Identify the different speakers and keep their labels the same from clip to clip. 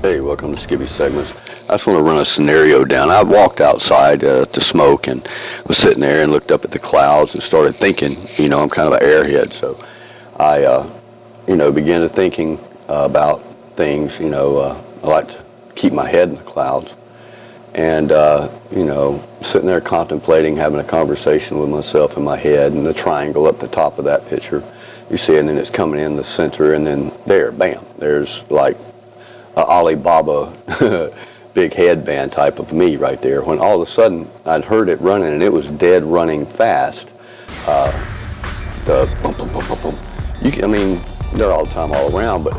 Speaker 1: Hey, welcome to Skibby Segments. I just want to run a scenario down. I walked outside to smoke and was sitting there and looked up at the clouds and started thinking, I'm kind of an airhead, so I, began to thinking about things, I like to keep my head in the clouds. And, sitting there contemplating, having a conversation with myself in my head, and the triangle up the top of that picture, you see it, and then it's coming in the center, and then there, bam, there's like Alibaba big headband type of me right there, when all of a sudden I'd heard it running, and it was dead running fast. The boom, boom, boom, boom, boom. They're all the time all around, but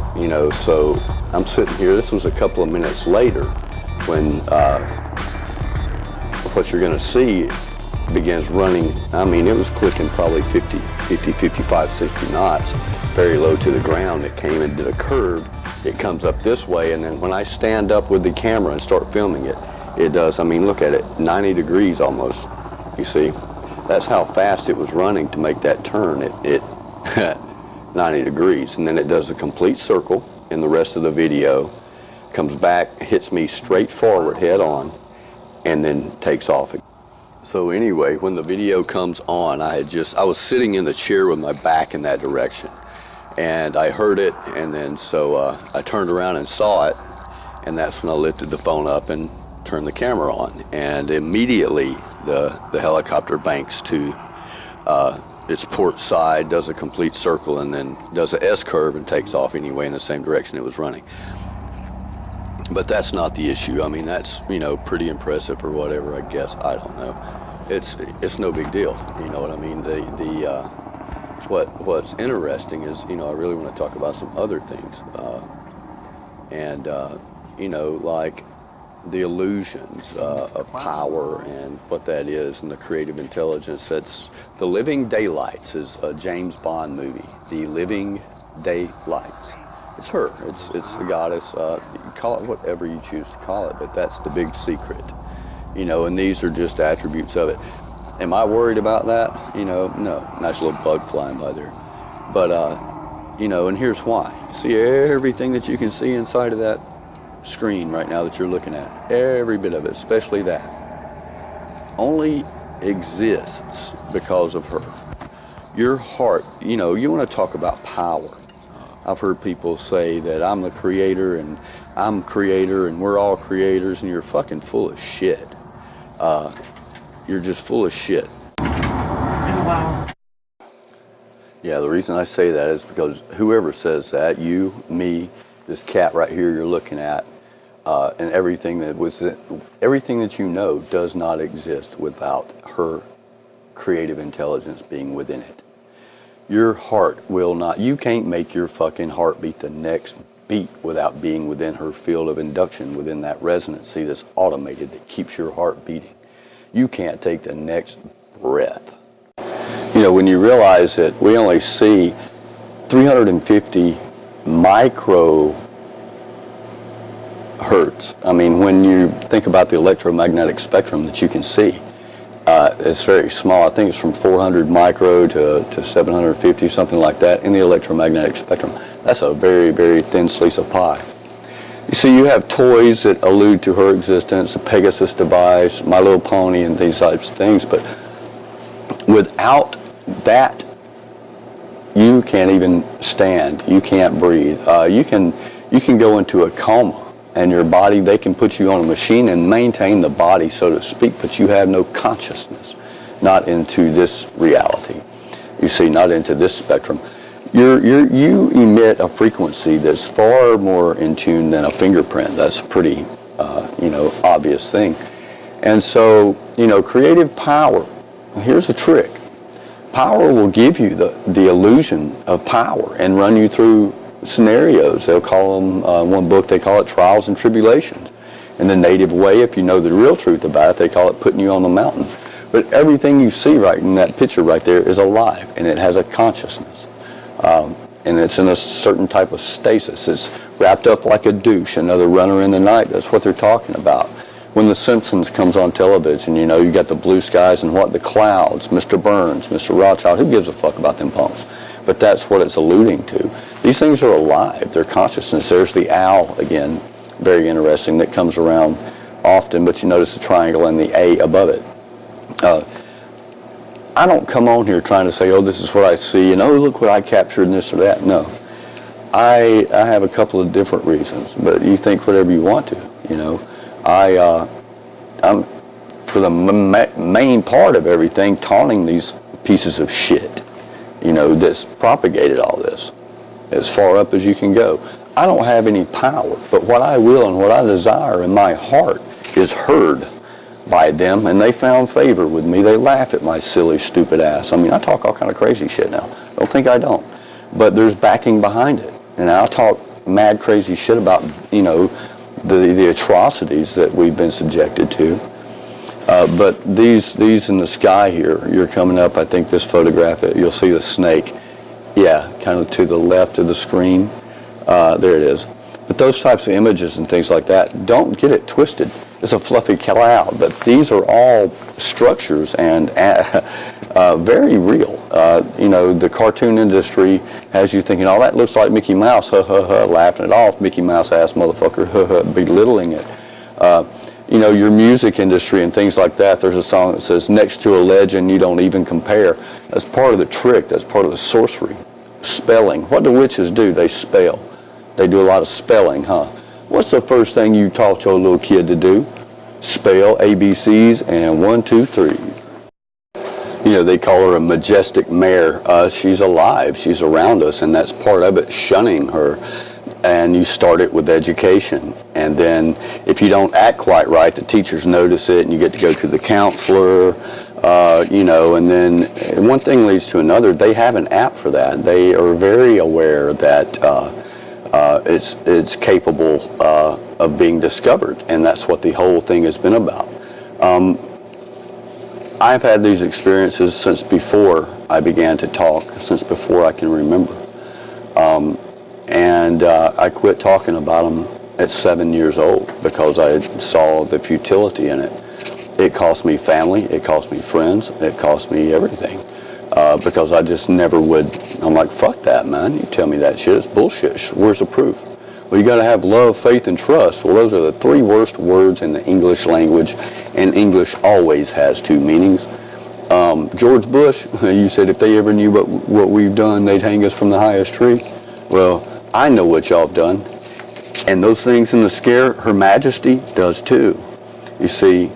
Speaker 1: so I'm sitting here. This was a couple of minutes later when what you're going to see begins running. It was clicking probably 50, 55, 60 knots, very low to the ground. It came and did a curve. It comes up this way, and then when I stand up with the camera and start filming it, it does, look at it, 90 degrees almost, you see. That's how fast it was running to make that turn. It 90 degrees, and then it does a complete circle in the rest of the video, comes back, hits me straight forward, head on, and then takes off. So anyway, when the video comes on, I was sitting in the chair with my back in that direction. And I heard it, and then so I turned around and saw it, and that's when I lifted the phone up and turned the camera on. And immediately the helicopter banks to its port side, does a complete circle, and then does a S-curve and takes off anyway in the same direction it was running. But that's not the issue. That's, pretty impressive or whatever, I guess. I don't know. It's no big deal. You know what I mean? What's interesting is, I really want to talk about some other things, like the illusions of power and what that is, and the creative intelligence. That's The Living Daylights is a James Bond movie. The Living Daylights. It's her. It's the goddess. You can call it whatever you choose to call it, but that's the big secret. And these are just attributes of it. Am I worried about that? No. Nice little bug flying by there. But, and here's why. See everything that you can see inside of that screen right now that you're looking at. Every bit of it, especially that, only exists because of her. Your heart, you want to talk about power. I've heard people say that I'm the creator and I'm creator and we're all creators, and you're fucking full of shit. You're just full of shit.
Speaker 2: Oh, wow.
Speaker 1: Yeah, the reason I say that is because whoever says that, you, me, this cat right here you're looking at, and everything that does not exist without her creative intelligence being within it. Your heart will not, you can't make your fucking heart beat the next beat without being within her field of induction, within that resonancy that's automated that keeps your heart beating. You can't take the next breath. When you realize that we only see 350 micro hertz. When you think about the electromagnetic spectrum that you can see, it's very small. I think it's from 400 micro to 750, something like that, in the electromagnetic spectrum. That's a very, very thin slice of pie. You see, you have toys that allude to her existence, the Pegasus device, My Little Pony, and these types of things, but without that, you can't even stand. You can't breathe. You can go into a coma, and your body, they can put you on a machine and maintain the body, so to speak, but you have no consciousness, not into this reality. You see, not into this spectrum. You emit a frequency that's far more in tune than a fingerprint. That's a pretty, obvious thing. And so, creative power, here's a trick. Power will give you the illusion of power and run you through scenarios. They'll call them, one book, they call it trials and tribulations. In the native way, if you know the real truth about it, they call it putting you on the mountain. But everything you see right in that picture right there is alive, and it has a consciousness. And it's in a certain type of stasis. It's wrapped up like a douche, another runner in the night. That's what they're talking about. When The Simpsons comes on television, you got the blue skies and the clouds, Mr. Burns, Mr. Rothschild, who gives a fuck about them punks? But that's what it's alluding to. These things are alive, they're consciousness. There's the owl again, very interesting that comes around often, but you notice the triangle and the A above it. I don't come on here trying to say, oh, this is what I see, and oh, look what I captured and this or that. No. I have a couple of different reasons, but you think whatever you want to, you know. I'm, for the main part of everything, taunting these pieces of shit, you know, that's propagated all this as far up as you can go. I don't have any power, but what I will and what I desire in my heart is heard by them, and they found favor with me. They laugh at my silly, stupid ass. I mean, I talk all kind of crazy shit now. Don't think I don't. But there's backing behind it. And I'll talk mad, crazy shit about, you know, the atrocities that we've been subjected to. But these in the sky here, you're coming up, I think this photograph, you'll see the snake. Yeah, kind of to the left of the screen. There it is. But those types of images and things like that, don't get it twisted. It's a fluffy cloud, but these are all structures and very real. You know, the cartoon industry has you thinking, oh, that looks like Mickey Mouse, ha ha ha, laughing it off, Mickey Mouse ass motherfucker, ha ha, belittling it. You know, your music industry and things like that, there's a song that says, next to a legend you don't even compare. That's part of the trick, that's part of the sorcery. Spelling. What do witches do? They spell. They do a lot of spelling, huh? What's the first thing you taught your little kid to do? Spell ABCs and 1, 2, 3. You know, they call her a majestic mare. She's alive. She's around us, and that's part of it, shunning her. And you start it with education. And then if you don't act quite right, the teachers notice it, and you get to go to the counselor, you know, and then one thing leads to another. They have an app for that. They are very aware that it's capable of being discovered, and that's what the whole thing has been about. I've had these experiences since before I began to talk, since before I can remember. And I quit talking about them at 7 years old because I saw the futility in it. It cost me family, it cost me friends, it cost me everything. Because I just never would, I'm like, fuck that, man. You tell me that shit, it's bullshit. Where's the proof? Well, you got to have love, faith, and trust. Well, those are the 3 worst words in the English language, and English always has 2 meanings. George Bush, you said if they ever knew what we've done, they'd hang us from the highest tree. Well, I know what y'all have done, and those things in the scare, Her Majesty does too. You see,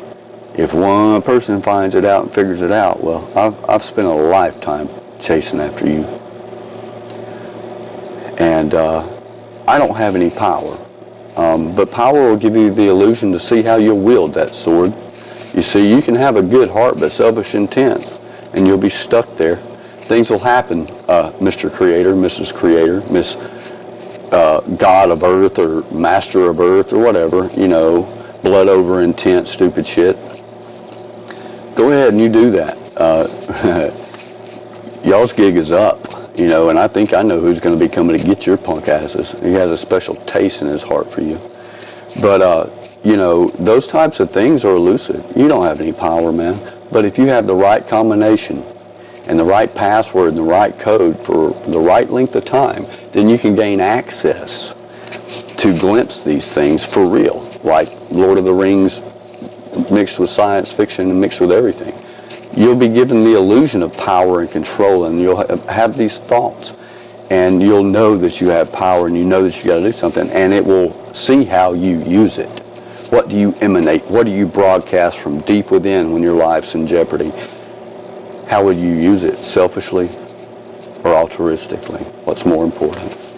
Speaker 1: if one person finds it out and figures it out, well, I've spent a lifetime chasing after you. And I don't have any power. But power will give you the illusion to see how you'll wield that sword. You see, you can have a good heart but selfish intent, and you'll be stuck there. Things will happen, Mr. Creator, Mrs. Creator, Miss God of Earth or Master of Earth or whatever, you know, blood over intent, stupid shit. Go ahead and you do that. Y'all's gig is up, you know, and I think I know who's going to be coming to get your punk asses. He has a special taste in his heart for you. But, you know, those types of things are elusive. You don't have any power, man. But if you have the right combination and the right password and the right code for the right length of time, then you can gain access to glimpse these things for real, like Lord of the Rings mixed with science fiction and mixed with everything. You'll be given the illusion of power and control, and you'll have these thoughts, and you'll know that you have power, and you know that you got to do something, and it will see how you use it. What do you emanate? What do you broadcast from deep within when your life's in jeopardy? How would you use it? Selfishly or altruistically? What's more important?